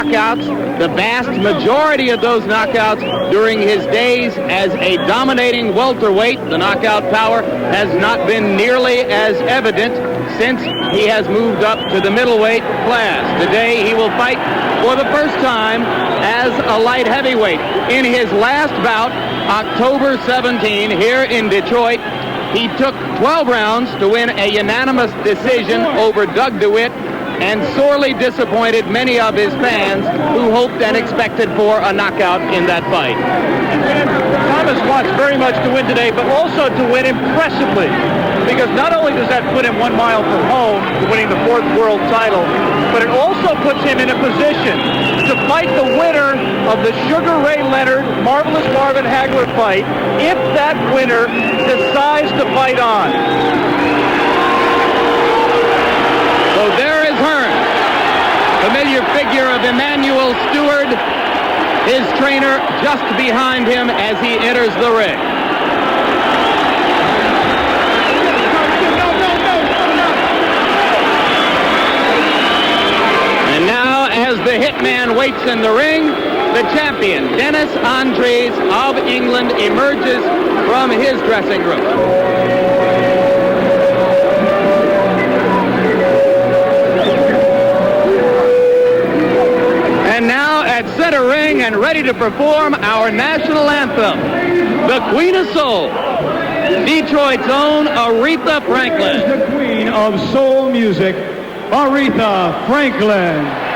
knockouts, the vast majority of those knockouts during his days as a dominating welterweight. The knockout power has not been nearly as evident since he has moved up to the middleweight class. Today he will fight for the first time as a light heavyweight. In his last bout, October 17, here in Detroit, he took 12 rounds to win a unanimous decision over Doug DeWitt and sorely disappointed many of his fans who hoped and expected for a knockout in that fight. Thomas wants very much to win today, but also to win impressively, because not only does that put him 1 mile from home to winning the 4th world title, but it also puts him in a position to fight the winner of the Sugar Ray Leonard Marvelous Marvin Hagler fight if that winner decides to fight on. So there is Hearns, familiar figure of Emmanuel Stewart, his trainer just behind him as he enters the ring. And now, as the hitman waits in the ring, the champion, Dennis Andries of England, emerges from his dressing room. And now at center ring and ready to perform our national anthem, the Queen of Soul, Detroit's own Aretha Franklin. Is the Queen of Soul music, Aretha Franklin.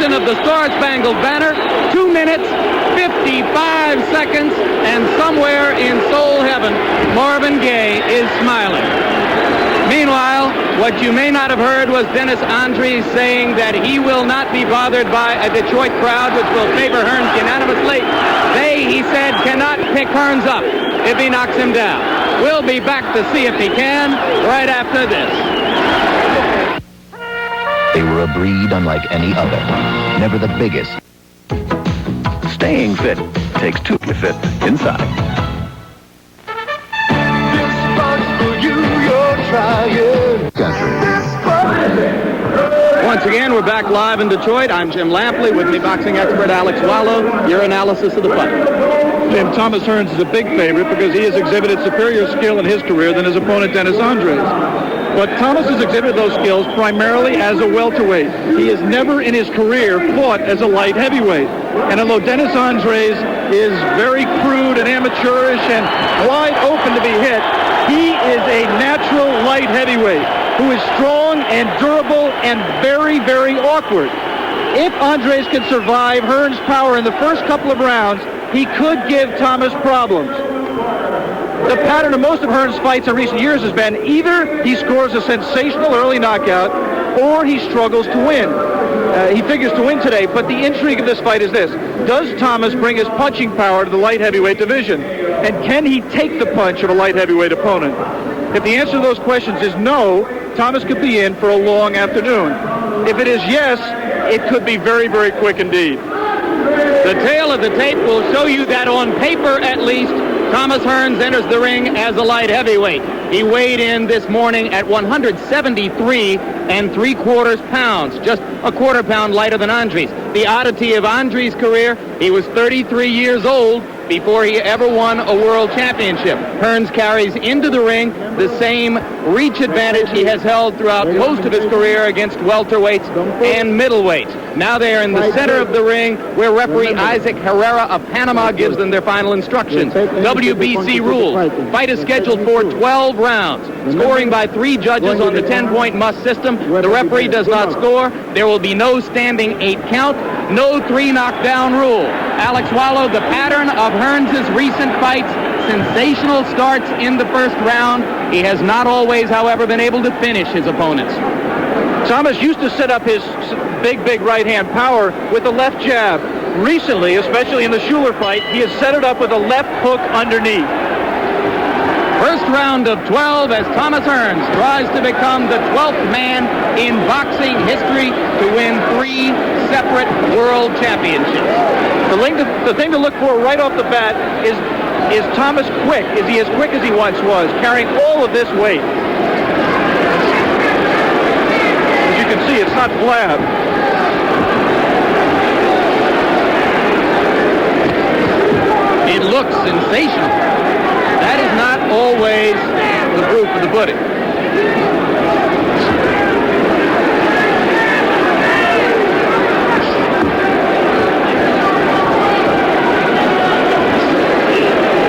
Of the Star-Spangled Banner, 2 minutes, 55 seconds, and somewhere in soul heaven, Marvin Gaye is smiling. Meanwhile, What you may not have heard was Dennis Andries saying that he will not be bothered by a Detroit crowd which will favor Hearns unanimously. They, he said, cannot pick Hearns up if he knocks him down. We'll be back to see if he can right after this. They were a breed unlike any other. Never the biggest. Staying fit takes two to fit inside. This spot's for you, you're trying. Once again, we're back live in Detroit. I'm Jim Lampley, with me boxing expert Alex Wallow. Your analysis of the fight. Jim, Thomas Hearns is a big favorite because he has exhibited superior skill in his career than his opponent Dennis Andries. But Thomas has exhibited those skills primarily as a welterweight. He has never in his career fought as a light heavyweight. And although Dennis Andries is very crude and amateurish and wide open to be hit, he is a natural light heavyweight who is strong and durable and very, very awkward. If Andries can survive Hearns' power in the first couple of rounds, he could give Thomas problems. The pattern of most of Hearns' fights in recent years has been either he scores a sensational early knockout or he struggles to win. He figures to win today, but the intrigue of this fight is this. Does Thomas bring his punching power to the light heavyweight division? And can he take the punch of a light heavyweight opponent? If the answer to those questions is no, Thomas could be in for a long afternoon. If it is yes, it could be very, very quick indeed. The tail of the tape will show you that on paper, at least, Thomas Hearns enters the ring as a light heavyweight. He weighed in this morning at 173 3/4 pounds, just a quarter pound lighter than Andries. The oddity of Andries' career, he was 33 years old before he ever won a world championship. Hearns carries into the ring the same reach advantage he has held throughout most of his career against welterweights and middleweights. Now they are in the center of the ring where referee Isaac Herrera of Panama gives them their final instructions. WBC rules. Fight is scheduled for 12 rounds. Scoring by 3 judges on the 10-point must system. The referee does not score. There will be no standing 8 count. No 3 knockdown rule. Alex Wallow, the pattern of Hearns' recent fights, sensational starts in the first round. He has not always, however, been able to finish his opponents. Thomas used to set up his big right-hand power with the left jab. Recently, especially in the Schuler fight, he has set it up with a left hook underneath. First round of 12 as Thomas Hearns tries to become the 12th man in boxing history to win 3 separate world championships. The thing to look for right off the bat is Thomas quick? Is he as quick as he once was, carrying all of this weight? As you can see, it's not blab. It looks sensational. That is not always the proof of the pudding.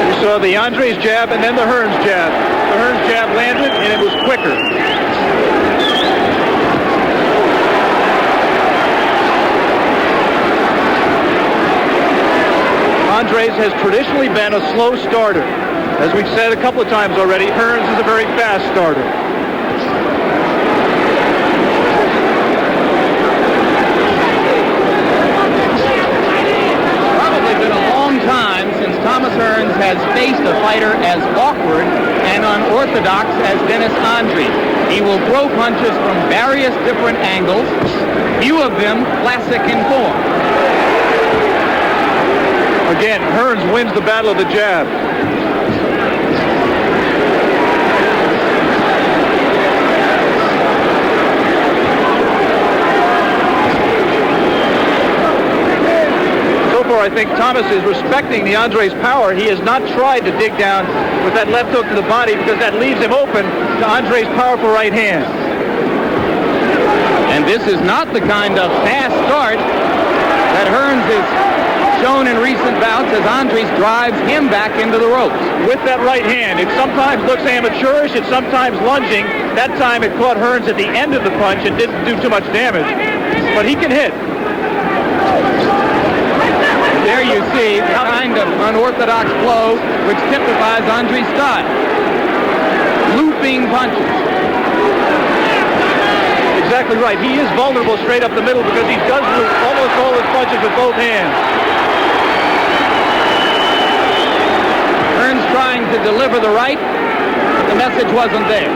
You saw the Andries jab and then the Hearns jab. The Hearns jab landed and it was quicker. Andries has traditionally been a slow starter. As we've said a couple of times already, Hearns is a very fast starter. Probably been a long time since Thomas Hearns has faced a fighter as awkward and unorthodox as Dennis Andries. He will throw punches from various different angles, few of them classic in form. Again, Hearns wins the battle of the jab. I think Thomas is respecting the Andries' power. He has not tried to dig down with that left hook to the body because that leaves him open to Andries' powerful right hand. And this is not the kind of fast start that Hearns has shown in recent bouts as Andries drives him back into the ropes. With that right hand, it sometimes looks amateurish, it's sometimes lunging. That time it caught Hearns at the end of the punch and didn't do too much damage. But he can hit. There you see the kind of unorthodox blow which typifies Andries' style. Looping punches. exactly right. He is vulnerable straight up the middle because he does almost all his punches with both hands. Hearns trying to deliver the right, but the message wasn't there.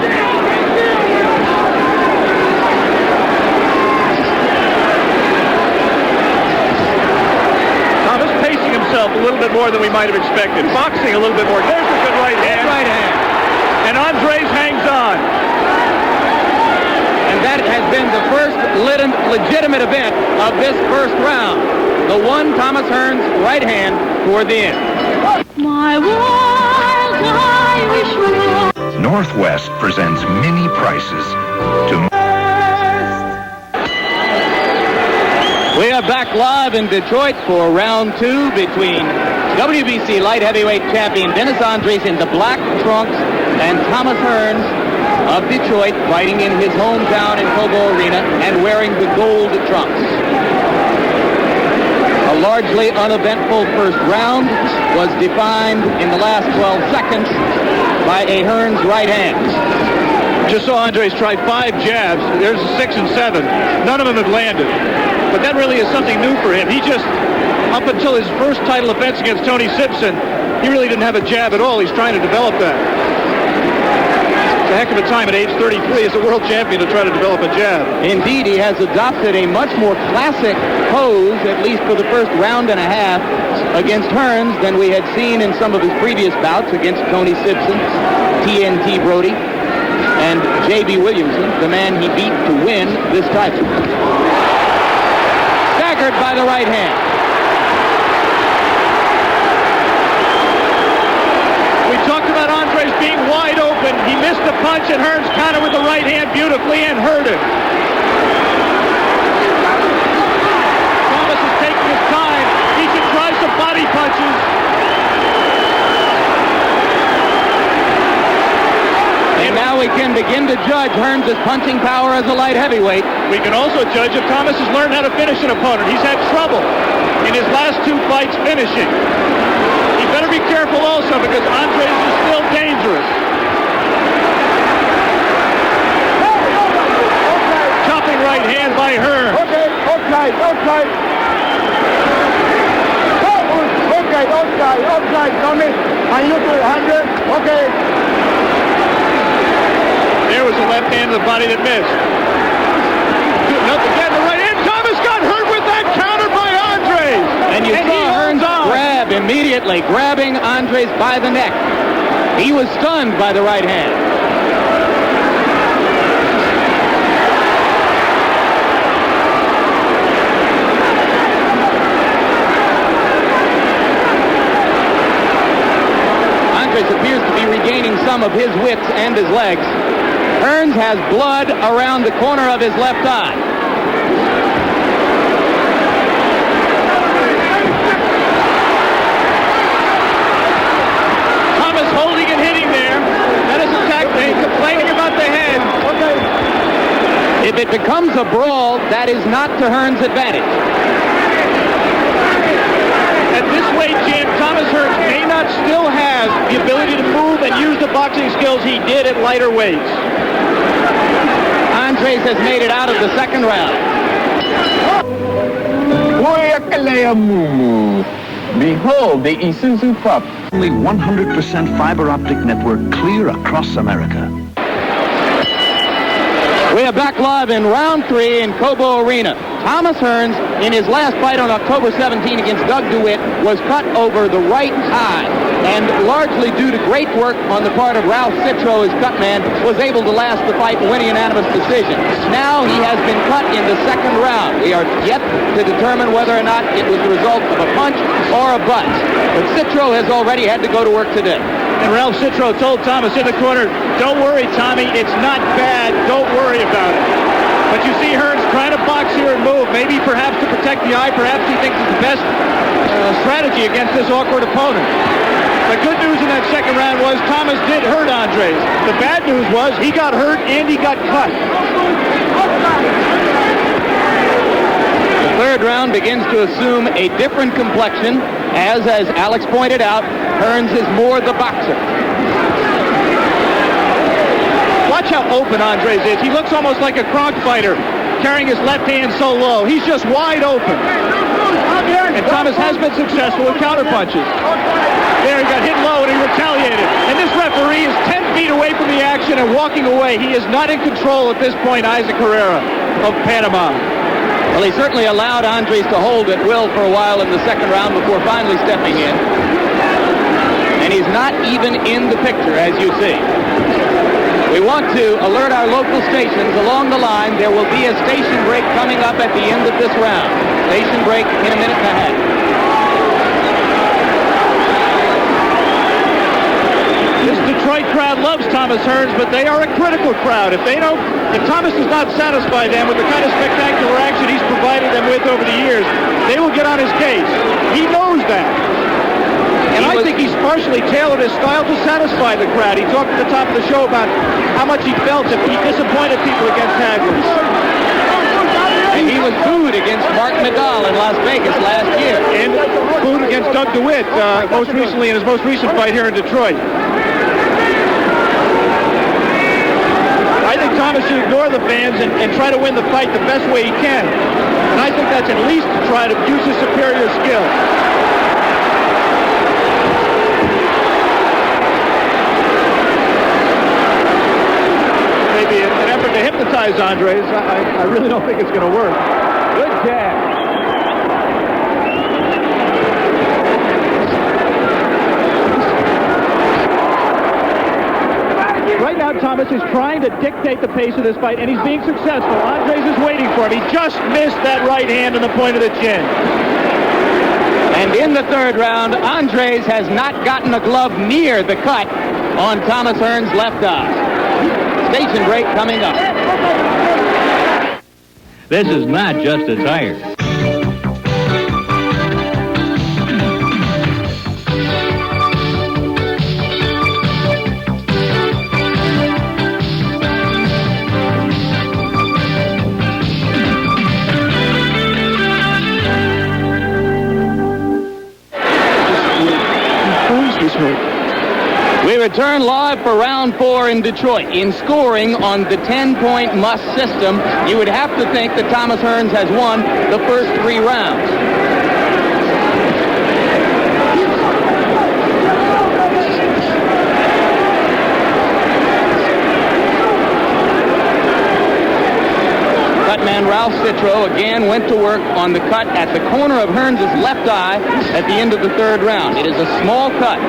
Thomas pacing himself a little bit more than we might have expected. Boxing a little bit more. There's a good right hand. Right hand. And Andries hangs on. And that has been the first legitimate event of this first round. The one Thomas Hearns right hand toward the end. My world, Irish world. Northwest presents mini prices to... We are back live in Detroit for round two between WBC light heavyweight champion Dennis Andries in the black trunks and Thomas Hearns of Detroit fighting in his hometown in Cobo Arena and wearing the gold trunks. A largely uneventful first round was defined in the last 12 seconds by a Hearns right hand. Just saw Andries try 5 jabs. There's a 6 and 7. None of them have landed. But that really is something new for him. He just, up until his first title offense against Tony Simpson, he really didn't have a jab at all. He's trying to develop that. It's a heck of a time at age 33 as a world champion to try to develop a jab. Indeed, he has adopted a much more classic pose, at least for the first round and a half, against Hearns than we had seen in some of his previous bouts against Tony Simpson, TNT Brody, and J.B. Williamson, the man he beat to win this title. Staggered by the right hand. We talked about Andries being wide open. He missed the punch, and Hearns countered with the right hand beautifully and hurt him. Thomas is taking his time. He should try some body punches. And now we can begin to judge Hearns' punching power as a light heavyweight. We can also judge if Thomas has learned how to finish an opponent. He's had trouble in his last 2 fights finishing. He better be careful also because Andries is still dangerous. Chopping right hand by Hearns. Okay, outside. Tommy. And you to 100. Okay. There was a left hand to the body that missed. Good enough again, the right hand. Thomas got hurt with that counter by Andries. And you saw Hearns grab immediately, grabbing Andries by the neck. He was stunned by the right hand. Andries appears to be regaining some of his wits and his legs. Hearns has blood around the corner of his left eye. Thomas holding and hitting there. That is a tactic. Complaining about the head. If it becomes a brawl, that is not to Hearns' advantage. At this weight, Jim, Thomas Hearns may not still have the ability to move and use the boxing skills he did at lighter weights. Andries has made it out of the second round. Behold the Isuzu pup. Only 100% fiber optic network clear across America. We are back live in round 3 in Cobo Arena. Thomas Hearns, in his last fight on October 17 against Doug DeWitt, was cut over the right eye. And largely due to great work on the part of Ralph Citro, his cut man, was able to last the fight and win a unanimous decision. Now he has been cut in the second round. We are yet to determine whether or not it was the result of a punch or a butt. But Citro has already had to go to work today. And Ralph Citro told Thomas in the corner, "Don't worry, Tommy, it's not bad. Don't worry about it." But you see Hearns trying to box here and move, maybe perhaps to protect the eye, perhaps he thinks it's the best strategy against this awkward opponent. The good news in that second round was Thomas did hurt Andries. The bad news was he got hurt and he got cut. The third round begins to assume a different complexion, as Alex pointed out, Hearns is more the boxer. Watch how open Andries is. He looks almost like a Kronk fighter, carrying his left hand so low. He's just wide open. And Thomas has been successful with counterpunches. There, he got hit low and he retaliated. And this referee is 10 feet away from the action and walking away. He is not in control at this point, Isaac Herrera of Panama. Well, he certainly allowed Andries to hold at will for a while in the second round before finally stepping in. And he's not even in the picture, as you see. We want to alert our local stations along the line. There will be a station break coming up at the end of this round. Station break in a minute and a half. This Detroit crowd loves Thomas Hearns, but they are a critical crowd. If Thomas does not satisfy them with the kind of spectacular action he's provided them with over the years, they will get on his case. He knows that. And I think he's partially tailored his style to satisfy the crowd. He talked at the top of the show about how much he felt if he disappointed people against Andries. And he was booed against Mark Nadal in Las Vegas last year. And booed against Doug DeWitt most recently in his most recent fight here in Detroit. I think Thomas should ignore the fans and try to win the fight the best way he can. And I think that's at least to try to use his superior skill. Maybe an effort to hypnotize Andries. I really don't think it's going to work. Good jab. Right now, Thomas is trying to dictate the pace of this fight, and he's being successful. Andries is waiting for him. He just missed that right hand on the point of the chin. And in the third round, Andries has not gotten a glove near the cut on Thomas Hearns' left eye. Station break coming up. This is not just a tire. We return live for round 4 in Detroit. In scoring on the 10-point must system, you would have to think that Thomas Hearns has won the first 3 rounds. Cutman Ralph Citro again went to work on the cut at the corner of Hearns' left eye at the end of the third round. It is a small cut.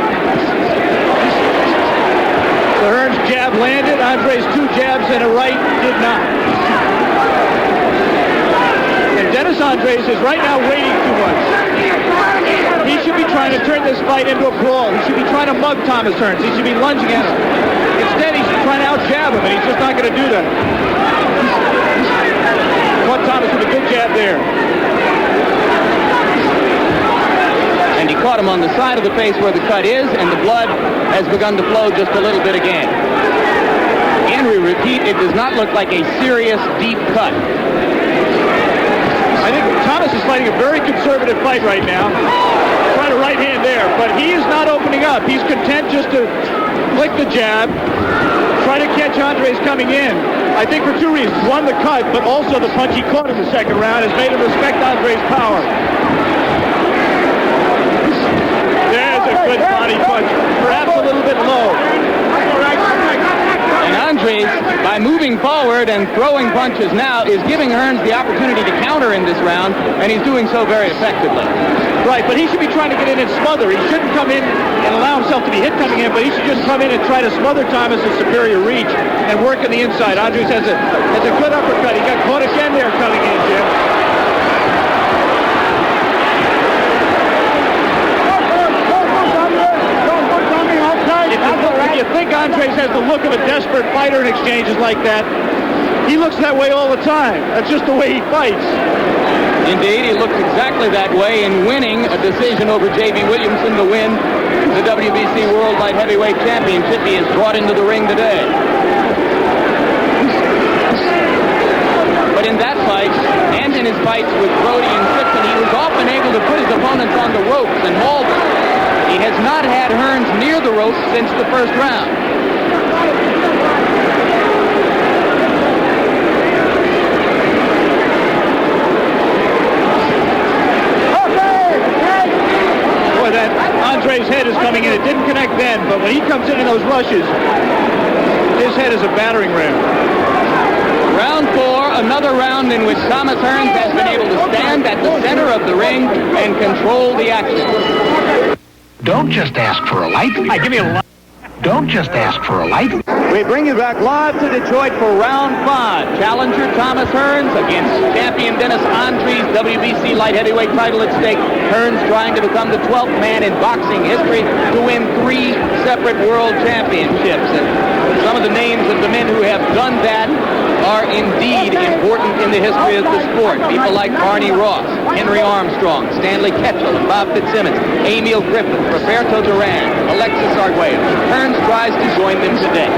The Hearns jab landed. Andries' 2 jabs and a right did not. And Dennis Andries is right now waiting too much. He should be trying to turn this fight into a brawl. He should be trying to mug Thomas Hearns. He should be lunging at him. Instead, he's trying to out-jab him, and he's just not going to do that. Caught Thomas with a good jab there. And he caught him on the side of the face where the cut is, and the blood has begun to flow just a little bit again. Again, we repeat, it does not look like a serious, deep cut. I think Thomas is fighting a very conservative fight right now. Trying a right hand there, but he is not opening up. He's content just to flick the jab, try to catch Andries coming in. I think for 2 reasons. One, the cut, but also the punch he caught in the second round has made him respect Andries' power. There's a good body punch, perhaps a little bit low. And Andries, by moving forward and throwing punches now, is giving Hearns the opportunity to counter in this round, and he's doing so very effectively. Right, but he should be trying to get in and smother. He shouldn't come in and allow himself to be hit coming in, but he should just come in and try to smother Thomas' superior reach and work on the inside. Andries has a good uppercut. He got caught again there coming in, Jim. If you think Andries has the look of a desperate fighter in exchanges like that, he looks that way all the time. That's just the way he fights. Indeed, he looks exactly that way in winning a decision over J.B. Williamson to win the WBC World Light Heavyweight Championship. He is brought into the ring today. But in that fight, and in his fights with Brody and Simpson, he was often able to put his opponents on the ropes and maul them. He has not had Hearns near the ropes since the first round. Andries' head is coming in. It didn't connect then, but when he comes in those rushes, his head is a battering ram. Round 4, another round in which Thomas Hearns has been able to stand at the center of the ring and control the action. Don't just ask for a light. Give me a light. Don't just ask for a light. We bring you back live to Detroit for round 5. Challenger Thomas Hearns against champion Dennis Andries. WBC light heavyweight title at stake. Hearns trying to become the 12th man in boxing history to win 3 separate world championships. And some of the names of the men who have done that are indeed important in the history of the sport. People like Barney Ross, Henry Armstrong, Stanley Ketchel, and Bob Fitzsimmons, Emil Griffith, Roberto Duran, Alexis Arguello. Hearns tries to join them today.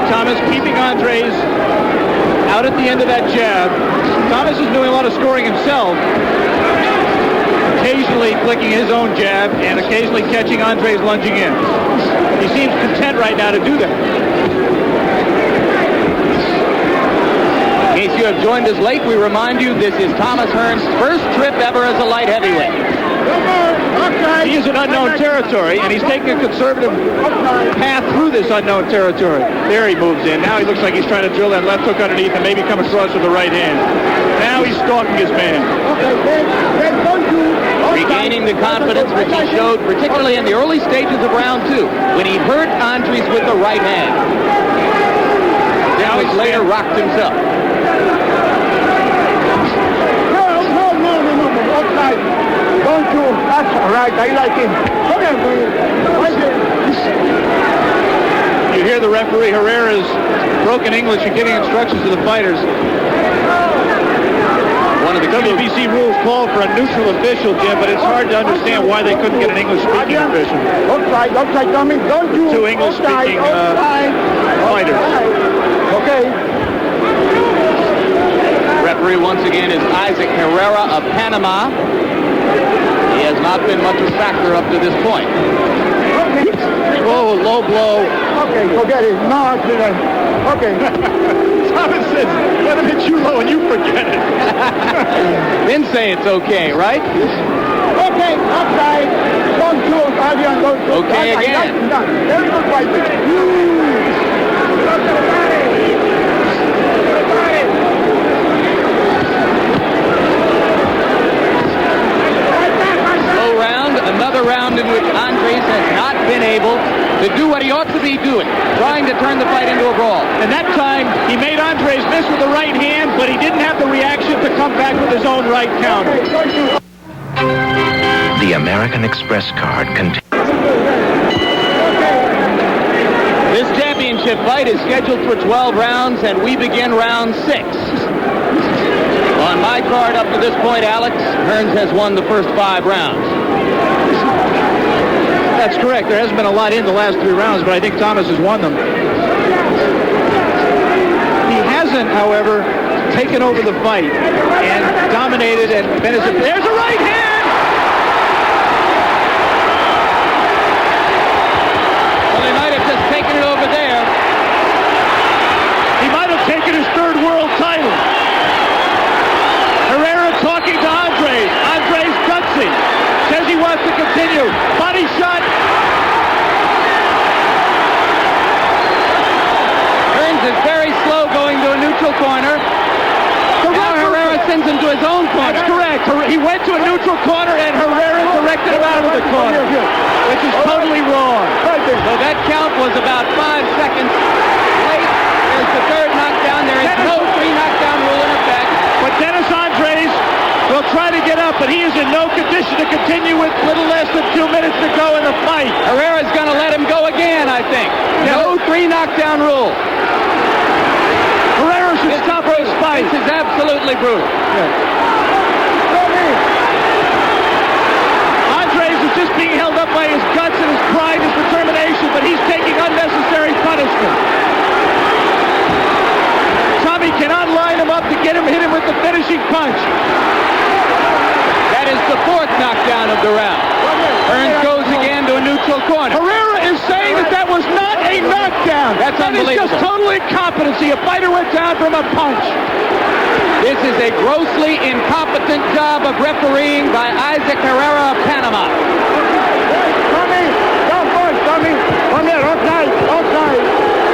Thomas keeping Andries out at the end of that jab. Thomas is doing a lot of scoring himself, occasionally clicking his own jab and occasionally catching Andries lunging in. He seems content right now to do that. In case you have joined us late, we remind you this is Thomas Hearns' first trip ever as a light heavyweight. He is in unknown territory, and he's taking a conservative path through this unknown territory. There he moves in. Now he looks like he's trying to drill that left hook underneath and maybe come across with the right hand. Now he's stalking his man. Regaining the confidence which he showed, particularly in the early stages of round 2, when he hurt Andries with the right hand. Now he later rocked himself. Don't you? That's all right. I like him. Come here, You hear the referee Herrera's broken English and giving instructions to the fighters. One of the WBC rules call for a neutral official, Jim, but it's hard to understand why they couldn't get an English-speaking official. Outside, coming. Don't you? 2 English-speaking fighters. Okay. Referee once again is Isaac Herrera of Panama. He has not been much of a factor up to this point. Oh, low blow. Okay, forget it. No accident. Okay. Thomas says, let him hit you low and you forget it. Then say it's okay, right? Okay, outside. Don't shoot, Adrian. Don't shoot. Okay, again. Very good fighting. Another round in which Andries has not been able to do what he ought to be doing, trying to turn the fight into a brawl. And that time, he made Andries miss with the right hand, but he didn't have the reaction to come back with his own right counter. The American Express card contains... This championship fight is scheduled for 12 rounds, and we begin round 6. On my card up to this point, Alex, Hearns has won the first 5 rounds. That's correct. There hasn't been a lot in the last 3 rounds, but I think Thomas has won them. He hasn't, however, taken over the fight and dominated and been as... There's a right hand! Well, he might have just taken it over there. He might have taken his 3rd world title. Herrera talking to Andries. Andries gutsy. Says he wants to continue. Body shot. Hearns is very slow going to a neutral corner. Now Herrera sends him to his own corner. That's correct. He went to a neutral corner and Herrera directed him out of the corner, which is totally wrong. So that count was about 5 seconds late. There's the 3rd knockdown. There is no 3 knockdown rule in effect. But Dennis Andries will try to get up, but he is in no condition to continue with little less than 2 minutes to go in the fight. Herrera's going to let him go again, I think. No 3 knockdown rule. Herrera should stop this fight. This is absolutely brutal. Andries is just being held up by his guts and his pride, his determination, but he's taking unnecessary punishment. Tommy cannot line him up to hit him with the finishing punch. That is the fourth knockdown of the round. Hearns goes again to a neutral corner. Herrera is saying that was not a knockdown. That's That unbelievable. is just total incompetency. A fighter went down from a punch. This is a grossly incompetent job of refereeing by Isaac Herrera of Panama. Tommy, don't push, Tommy. Come here, outside, outside,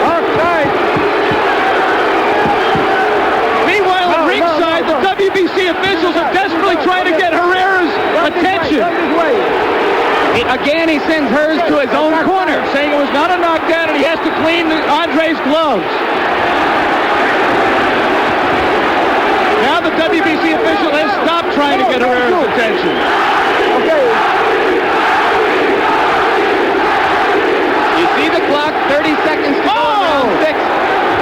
outside. Meanwhile, at ringside, the WBC officials are desperately trying to get Herrera's attention. Again, he sends Hearns to his own corner, saying it was not a knockdown and he has to clean Andries' gloves. Now the WBC official has stopped trying to get Herrera's attention. Okay. You see the clock, 30 seconds to go in round 6.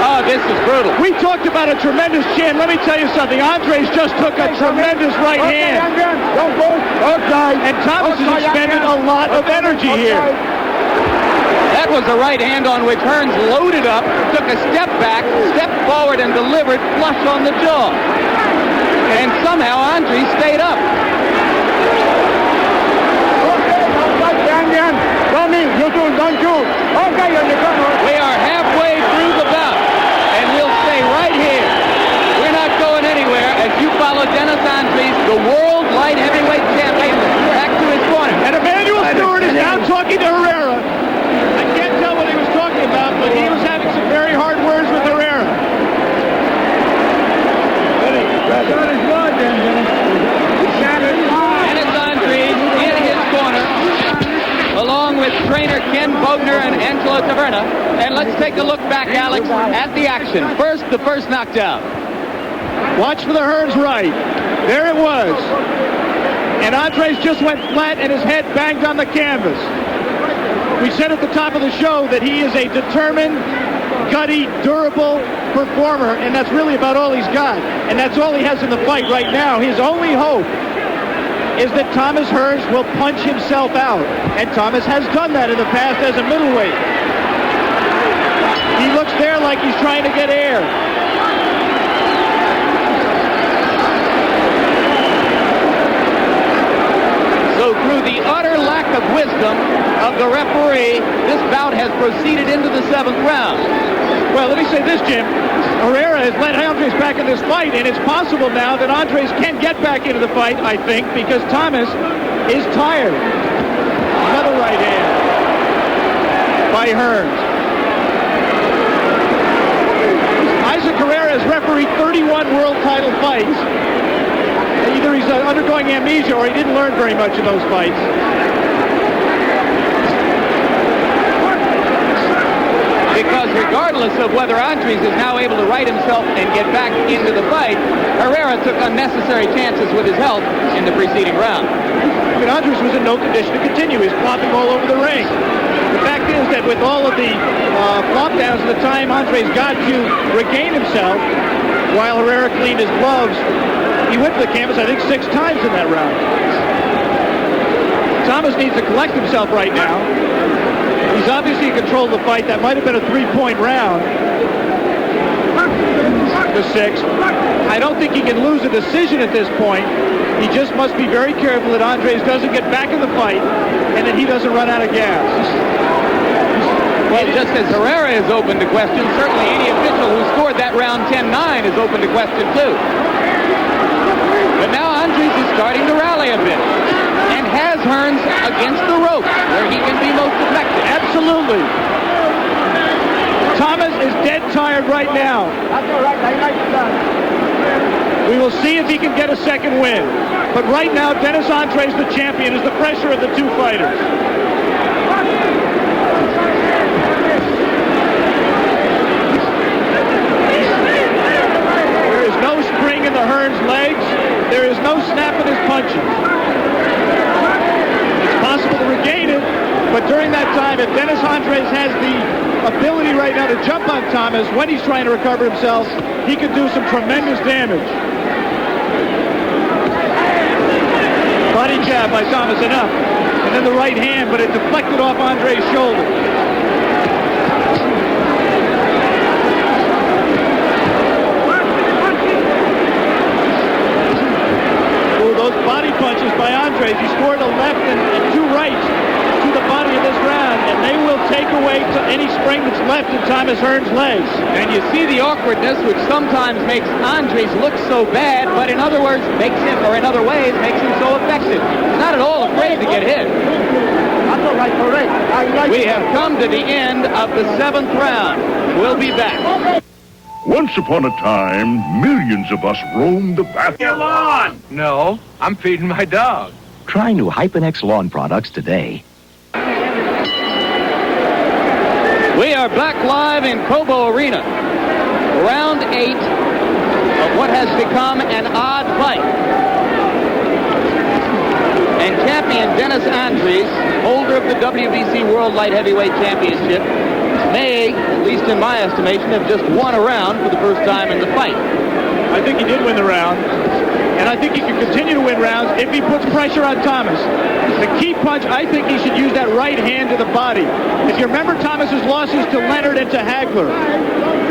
Oh, this is brutal. We talked about a tremendous chin. Let me tell you something. Andries just took a tremendous right hand. Don't push, outside. And Thomas has expended a lot of energy here. That was a right hand on which Hearns loaded up, took a step back, stepped forward, and delivered flush on the jaw. And somehow Andries stayed up. Tommy, you too, don't you? Okay, on the corner. We are halfway through the bout, and we'll stay right here. We're not going anywhere as you follow Dennis Andries, the world light heavyweight champion, back to his corner. And Emmanuel Stewart is now talking to Herrera. I can't tell what he was talking about, but he was having some very hard words with Herrera. Dennis Andries in his corner, along with trainer Ken Bogner and Angelo Taverna. And let's take a look back, Alex, at the action. First, the first knockdown. Watch for the Hearns right. There it was. And Andries just went flat and his head banged on the canvas. We said at the top of the show that he is a determined, gutty, durable performer, and that's really about all he's got. And that's all he has in the fight right now. His only hope is that Thomas Hearns will punch himself out. And Thomas has done that in the past as a middleweight. He looks there like he's trying to get air. So through the utter lack of wisdom of the referee, this bout has proceeded into the 7th round. Well, let me say this, Jim. Herrera has let Andries back in this fight, and it's possible now that Andries can get back into the fight, I think, because Thomas is tired. Another right hand by Hearns. Isaac Herrera has refereed 31 world title fights. Either he's undergoing amnesia or he didn't learn very much in those fights. Because regardless of whether Andries is now able to right himself and get back into the fight, Herrera took unnecessary chances with his health in the preceding round. I mean, Andries was in no condition to continue. He's flopping all over the ring. The fact is that with all of the flop downs at the time Andries got to regain himself, while Herrera cleaned his gloves, he went to the canvas, I think, 6 times in that round. Thomas needs to collect himself right now. He's obviously in control of the fight. That might have been a 3-point round. The 6th. I don't think he can lose a decision at this point. He just must be very careful that Andries doesn't get back in the fight and that he doesn't run out of gas. Well, just as Herrera is open to question, certainly any official who scored that round 10-9 is open to question too. But now Andries is starting to rally a bit and has Hearns against the ropes where he can be most effective. Absolutely. Thomas is dead tired right now. That's all right. I like that. We will see if he can get a second win. But right now, Dennis Andries, the champion, is the pressure of the two fighters. There is no spring in the Hearns legs. There is no snap in his punches. It's possible to regain it, but during that time, if Dennis Andries has the ability right now to jump on Thomas when he's trying to recover himself, he could do some tremendous damage. Body jab by Thomas, enough. And then the right hand, but it deflected off Andries' shoulder. Andries. He scored a left and two rights to the body of this round, and they will take away any spring that's left in Thomas Hearns' legs. And you see the awkwardness, which sometimes makes Andries look so bad, but in other words, makes him, or in other ways, makes him so effective. He's not at all afraid to get hit. That's all right, correct. I like We have come to the end of the 7th round. We'll be back. Once upon a time, millions of us roamed the bathroom. on! No, I'm feeding my dog. Try new Hyphenex lawn products today. We are back live in Cobo Arena. Round 8 of what has become an odd fight. And champion Dennis Andries, holder of the WBC World Light Heavyweight Championship, may, at least in my estimation, have just won a round for the first time in the fight. I think he did win the round, and I think he can continue to win rounds if he puts pressure on Thomas. The key punch, I think he should use that right hand to the body. If you remember Thomas's losses to Leonard and to Hagler,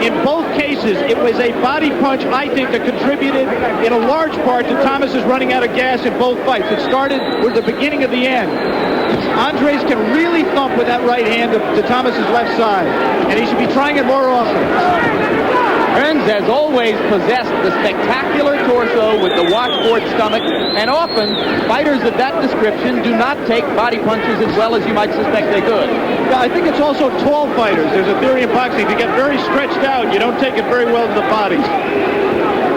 in both cases, it was a body punch, I think, that contributed in a large part to Thomas's running out of gas in both fights. It started with the beginning of the end. Andries can really thump with that right hand to Thomas's left side, and he should be trying it more often. Hearns has always possessed the spectacular torso with the washboard stomach, and often fighters of that description do not take body punches as well as you might suspect they could. Yeah, I think it's also tall fighters. There's a theory in boxing. If you get very stretched out, you don't take it very well to the body.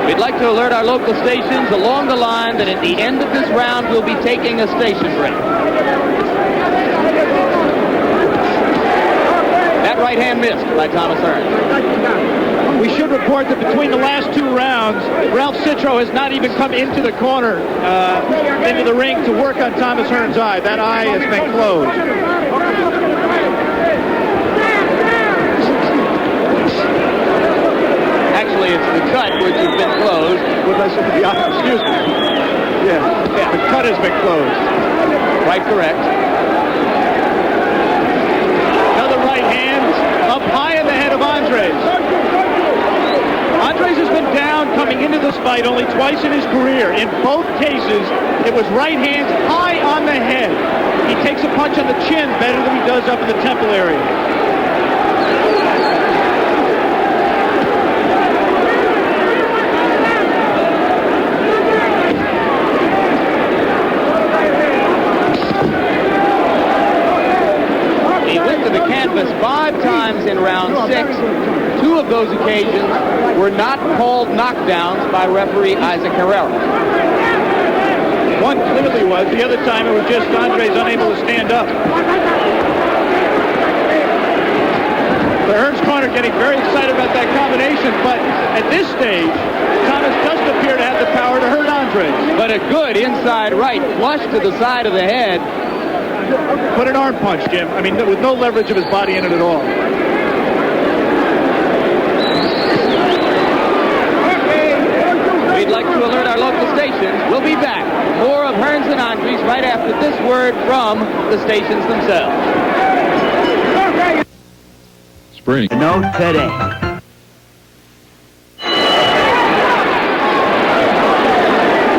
We'd like to alert our local stations along the line that at the end of this round we'll be taking a station break. That right hand missed by Thomas Hearns. We should report that between the last two rounds, Ralph Citro has not even come into the corner, into the ring to work on Thomas Hearns' eye. That eye has been closed. Actually, it's the cut which has been closed. Excuse me. Yeah, the cut has been closed. Quite correct. Another right hand up high in the head of Andries. Andries has been down coming into this fight only twice in his career. In both cases, it was right hands high on the head. He takes a punch on the chin better than he does up in the temple area. He went to the canvas 5 times in round 6. 2 of those occasions were not called knockdowns by referee Isaac Herrera. One clearly was. The other time it was just Andries unable to stand up. The Hearns corner getting very excited about that combination, but at this stage, Thomas doesn't appear to have the power to hurt Andries. But a good inside right flush to the side of the head. Put an arm punch, Jim. I mean, with no leverage of his body in it at all. We'd like to alert our local stations. We'll be back. More of Hearns and Andries right after this word from the stations themselves. Spring. No today.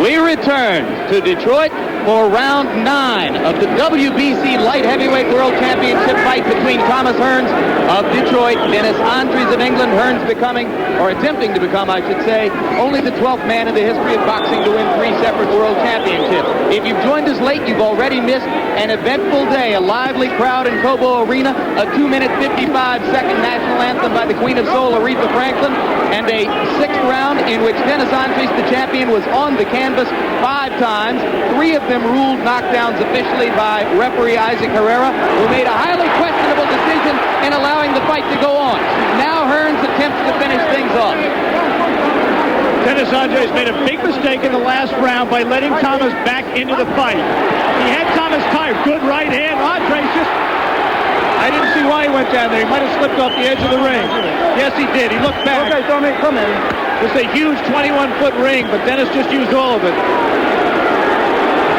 We return to Detroit for round 9 of the WBC Light Heavyweight World Championship fight between Thomas Hearns of Detroit, Dennis Andries of England. Hearns becoming, or attempting to become, I should say, only the 12th man in the history of boxing to win 3 separate world championships. If you've joined us late, you've already missed an eventful day. A lively crowd in Cobo Arena, a 2-minute 55-second national anthem by the Queen of Soul, Aretha Franklin, and a 6th round in which Dennis Andries, the champion, was on the canvas 5 times. 3 of them ruled knockdowns officially by referee Isaac Herrera, who made a highly questionable decision in allowing the fight to go on. Now Hearns attempts to finish things off. Dennis Andries made a big mistake in the last round by letting Thomas back into the fight. He had Thomas tired. Good right hand. Andries just... I didn't see why he went down there. He might have slipped off the edge of the ring. Yes, he did. He looked back. Okay, Tommy, come in. It's a huge 21-foot ring, but Dennis just used all of it.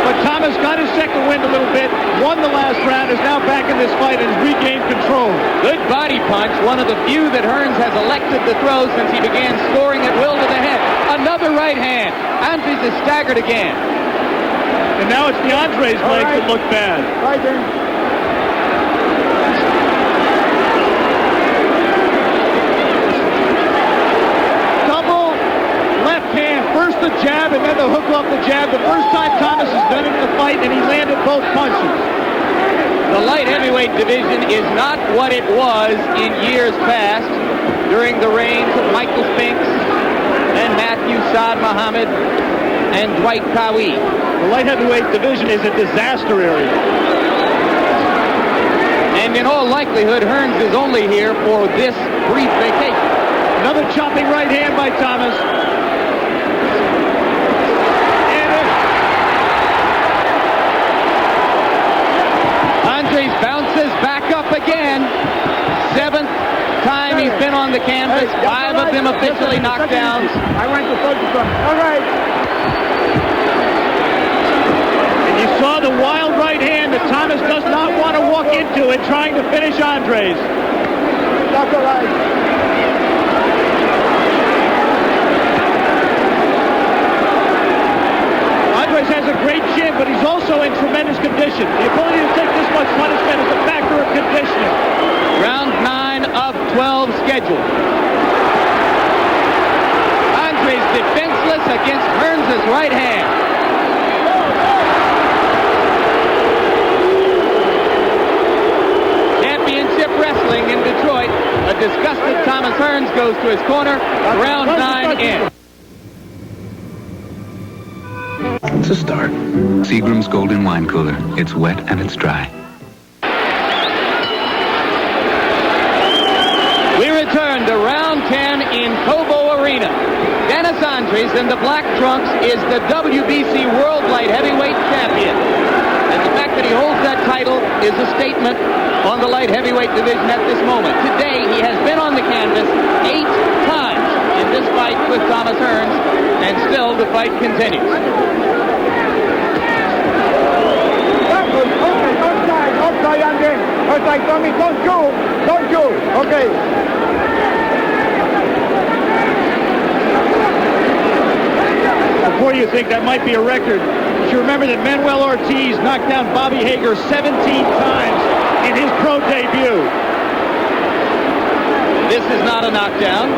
But Thomas got his second wind a little bit, won the last round, is now back in this fight and has regained control. Good body punch, one of the few that Hearns has elected to throw since he began scoring at will to the head. Another right hand. Andries is staggered again. And now it's the Andries legs that look bad. Right there. Double left hand. First the jab and then the hook off the jab. The first time Thomas has done it in the fight, and he landed both punches. The light heavyweight division is not what it was in years past during the reigns of Michael Spinks and Matthew Saad Muhammad and Dwight Cowie. The light heavyweight division is a disaster area. And in all likelihood, Hearns is only here for this brief vacation. Another chopping right hand by Thomas. Andries bounces back up again. 7th time he's been on the canvas. 5 of them officially knockdowns. I went to focus on. All right. And you saw the wild right hand that Thomas does not want to walk into it, trying to finish Andries. That's all right. Has a great chin, but he's also in tremendous condition. The ability to take this much punishment is a factor of conditioning. Round 9 of 12 scheduled. Andries defenseless against Hearns' right hand. Championship wrestling in Detroit. A disgusted Thomas Hearns goes to his corner. Round 9 in. It's a start. Seagram's Golden Wine Cooler. It's wet and it's dry. We return to round 10 in Cobo Arena. Dennis Andries in the black trunks is the WBC World Light Heavyweight Champion. And the fact that he holds that title is a statement on the light heavyweight division at this moment. Today, he has been on the canvas 8 times in this fight with Thomas Hearns, and still the fight continues. Outside, Andries. Outside, Tommy. Don't shoot. Don't shoot. Okay. Before you think that might be a record, you should remember that Manuel Ortiz knocked down Bobby Hager 17 times in his pro debut. This is not a knockdown.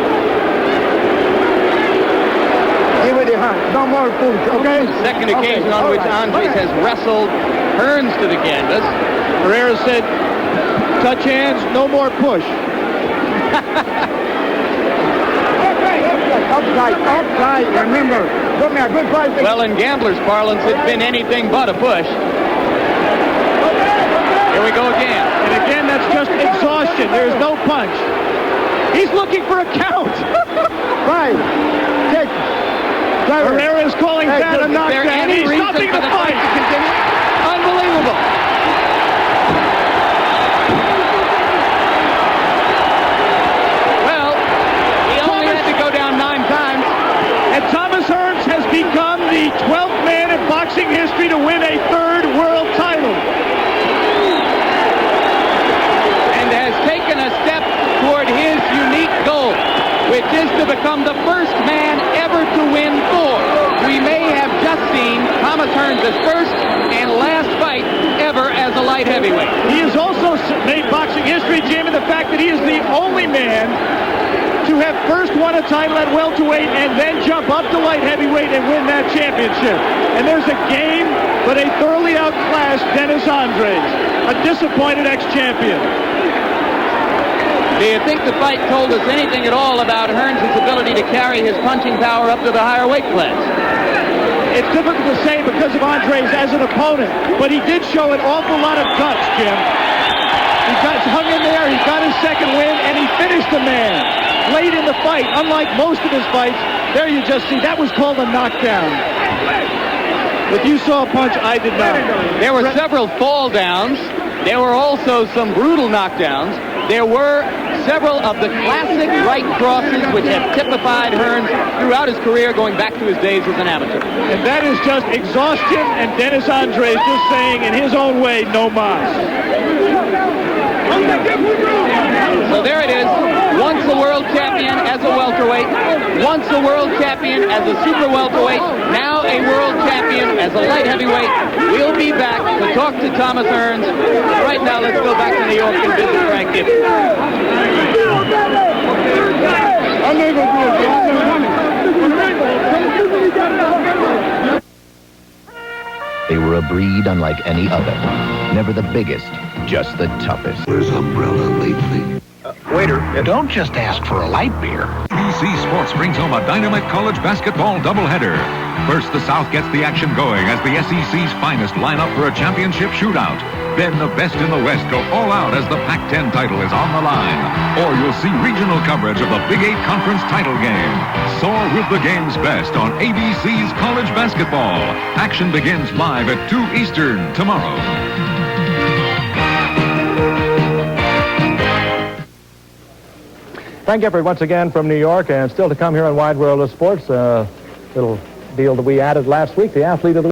Give it a hand. No more push, okay? Second occasion on which Andries has wrestled Hearns to the canvas. Herrera said, touch hands, no more push. Outside, remember. Give me a good fight. Well, in gamblers' parlance, it's been anything but a push. Here we go again. And again, that's just exhaustion. There's no punch. He's looking for a count. 5, 6, 7. Herrera is calling that a knockdown. He's stopping the fight. To continue? Unbelievable. Well, he only had to go down 9 times. And Thomas Hearns has become the 12th man in boxing history to win a 3rd world title. And has taken a step toward his unique goal, which is to become the first man ever to win 4. We may have just seen Thomas Hearns' first and last fight ever as a light heavyweight. He has also made boxing history, Jim, in the fact that he is the only man to have first won a title at welterweight and then jump up to light heavyweight and win that championship. And there's a game, but a thoroughly outclassed Dennis Andries, a disappointed ex-champion. Do you think the fight told us anything at all about Hearns' ability to carry his punching power up to the higher weight class? It's difficult to say because of Andries as an opponent, but he did show an awful lot of guts, Jim. He hung in there, he got his second win, and he finished the man late in the fight. Unlike most of his fights, there you just see, that was called a knockdown. If you saw a punch, I did not. There were several fall downs. There were also some brutal knockdowns. There were several of the classic right crosses which have typified Hearns throughout his career, going back to his days as an amateur. And that is just exhaustion, and Dennis Andries just saying in his own way, no mas. So there it is. Once a world champion as a welterweight, once a world champion as a super welterweight, now a world champion as a light heavyweight. We'll be back to talk to Thomas Hearns. Right now, let's go back to New York and visit Frank Gibbs. They were a breed unlike any other. Never the biggest, just the toughest. Where's Umbrella lately? Waiter, don't just ask for a light beer. ABC Sports brings home a dynamite college basketball doubleheader. First, the South gets the action going as the SEC's finest line up for a championship shootout. Then the best in the West go all out as the Pac-10 title is on the line. Or you'll see regional coverage of the Big 8 Conference title game. Soar with the game's best on ABC's college basketball. Action begins live at 2 Eastern tomorrow. Frank Gifford once again from New York, and still to come here on Wide World of Sports. Little deal that we added last week, the Athlete of the Week.